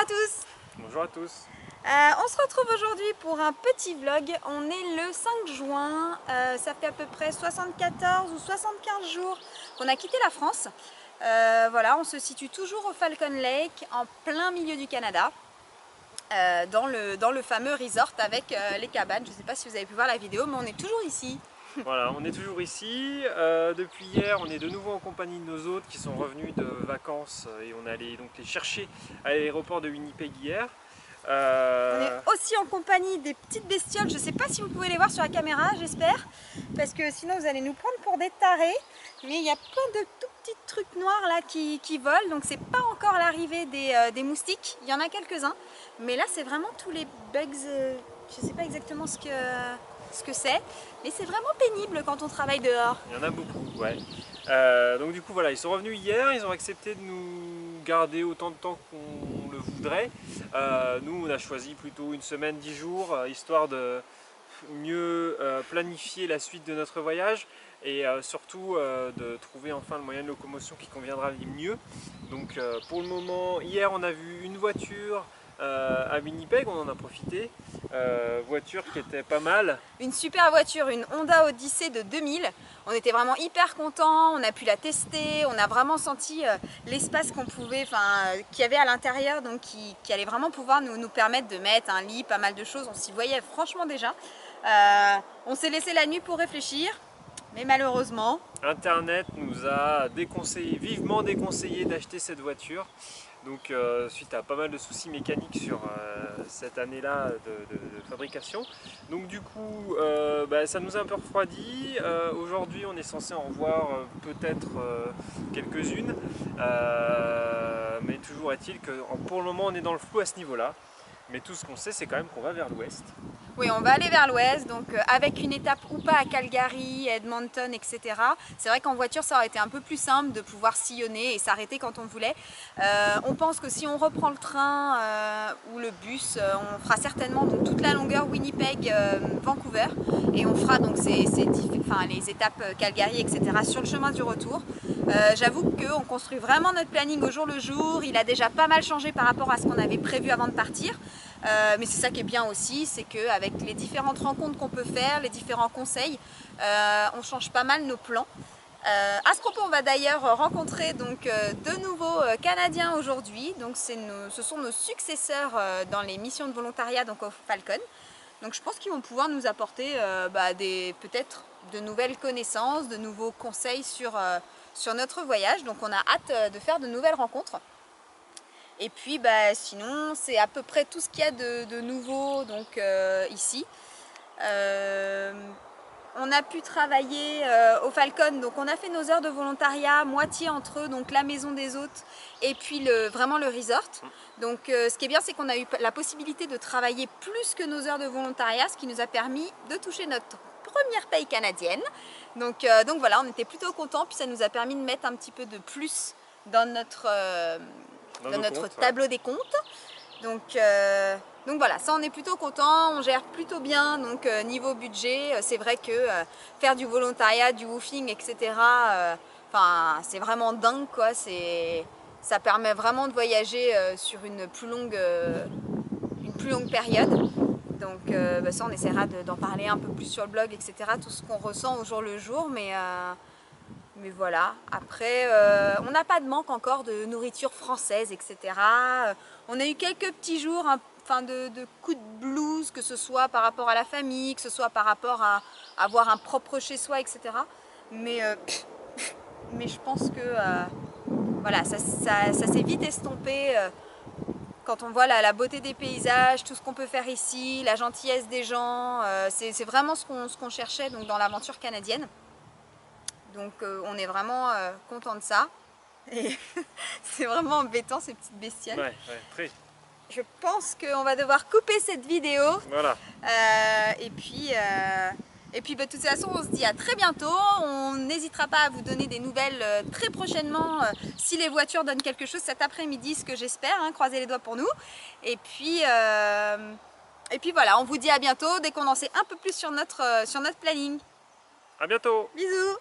tous. Bonjour à tous. On se retrouve aujourd'hui pour un petit vlog. On est le 5 juin, ça fait à peu près 74 ou 75 jours qu'on a quitté la France. Voilà, on se situe toujours au Falcon Lake, en plein milieu du Canada, dans le fameux resort avec les cabanes. Je ne sais pas si vous avez pu voir la vidéo, mais on est toujours ici. Voilà, on est toujours ici. Depuis hier, on est de nouveau en compagnie de nos hôtes qui sont revenus de vacances et on est allé donc les chercher à l'aéroport de Winnipeg hier. On est aussi en compagnie des petites bestioles. Je ne sais pas si vous pouvez les voir sur la caméra, j'espère, parce que sinon vous allez nous prendre pour des tarés. Mais il y a plein de tout petits trucs noirs là qui volent, donc c'est pas encore l'arrivée des moustiques. Il y en a quelques-uns, mais là c'est vraiment tous les bugs. Je ne sais pas exactement ce que c'est, mais c'est vraiment pénible quand on travaille dehors. Il y en a beaucoup, ouais. Donc du coup voilà, ils sont revenus hier, ils ont accepté de nous garder autant de temps qu'on le voudrait. Nous on a choisi plutôt une semaine, 10 jours, histoire de mieux planifier la suite de notre voyage et surtout de trouver enfin le moyen de locomotion qui conviendra mieux. Donc pour le moment, hier on a vu une voiture à Winnipeg, on en a profité, voiture qui était pas mal. Une super voiture, une Honda Odyssey de 2000, on était vraiment hyper contents, on a pu la tester, on a vraiment senti l'espace qu'on pouvait, qu'il y avait à l'intérieur, donc qui allait vraiment pouvoir nous permettre de mettre un lit, pas mal de choses, on s'y voyait franchement déjà. On s'est laissé la nuit pour réfléchir, mais malheureusement... Internet nous a vivement déconseillé d'acheter cette voiture. Donc suite à pas mal de soucis mécaniques sur cette année-là de fabrication. Donc du coup ça nous a un peu refroidi. Aujourd'hui on est censé en voir peut-être quelques-unes. Mais toujours est-il que pour le moment on est dans le flou à ce niveau-là. Mais tout ce qu'on sait c'est quand même qu'on va vers l'ouest. Oui, on va aller vers l'ouest, donc avec une étape ou pas à Calgary, Edmonton, etc. C'est vrai qu'en voiture, ça aurait été un peu plus simple de pouvoir sillonner et s'arrêter quand on voulait. On pense que si on reprend le train ou le bus, on fera certainement donc, toute la longueur Winnipeg-Vancouver et on fera donc les étapes Calgary, etc. sur le chemin du retour. J'avoue qu'on construit vraiment notre planning au jour le jour. Il a déjà pas mal changé par rapport à ce qu'on avait prévu avant de partir. Mais c'est ça qui est bien aussi, c'est qu'avec les différentes rencontres qu'on peut faire, les différents conseils, on change pas mal nos plans. À ce propos, on va d'ailleurs rencontrer donc, de nouveaux Canadiens aujourd'hui. Donc ce sont nos successeurs dans les missions de volontariat donc au Falcon. Donc je pense qu'ils vont pouvoir nous apporter peut-être de nouvelles connaissances, de nouveaux conseils sur notre voyage. Donc on a hâte de faire de nouvelles rencontres. Et puis sinon c'est à peu près tout ce qu'il y a de nouveau donc, ici. On a pu travailler au Falcon, donc on a fait nos heures de volontariat, moitié entre eux, donc la maison des hôtes et puis vraiment le resort. Donc ce qui est bien c'est qu'on a eu la possibilité de travailler plus que nos heures de volontariat, ce qui nous a permis de toucher notre première paye canadienne. Donc voilà, on était plutôt contents, puis ça nous a permis de mettre un petit peu de plus dans notre tableau des comptes. Donc voilà, ça on est plutôt content, on gère plutôt bien. Donc niveau budget, c'est vrai que faire du volontariat, du woofing, etc. C'est vraiment dingue quoi. Ça permet vraiment de voyager sur une plus longue période. Donc ça on essaiera d'en parler un peu plus sur le blog, etc. Tout ce qu'on ressent au jour le jour, mais voilà, après on n'a pas de manque encore de nourriture française, etc. On a eu quelques petits jours de coups de blues, que ce soit par rapport à la famille, que ce soit par rapport à avoir un propre chez soi, etc. Mais je pense que voilà, ça s'est vite estompé quand on voit la beauté des paysages, tout ce qu'on peut faire ici, la gentillesse des gens. C'est vraiment ce qu'on cherchait donc, dans l'aventure canadienne. Donc on est vraiment content de ça. Et c'est vraiment embêtant ces petites bestioles. Ouais, très. Je pense qu'on va devoir couper cette vidéo. Voilà. Et puis de toute façon on se dit à très bientôt. On n'hésitera pas à vous donner des nouvelles très prochainement si les voitures donnent quelque chose cet après-midi, ce que j'espère, hein, croisez les doigts pour nous. Et puis voilà, on vous dit à bientôt dès qu'on en sait un peu plus sur notre planning. À bientôt. Bisous.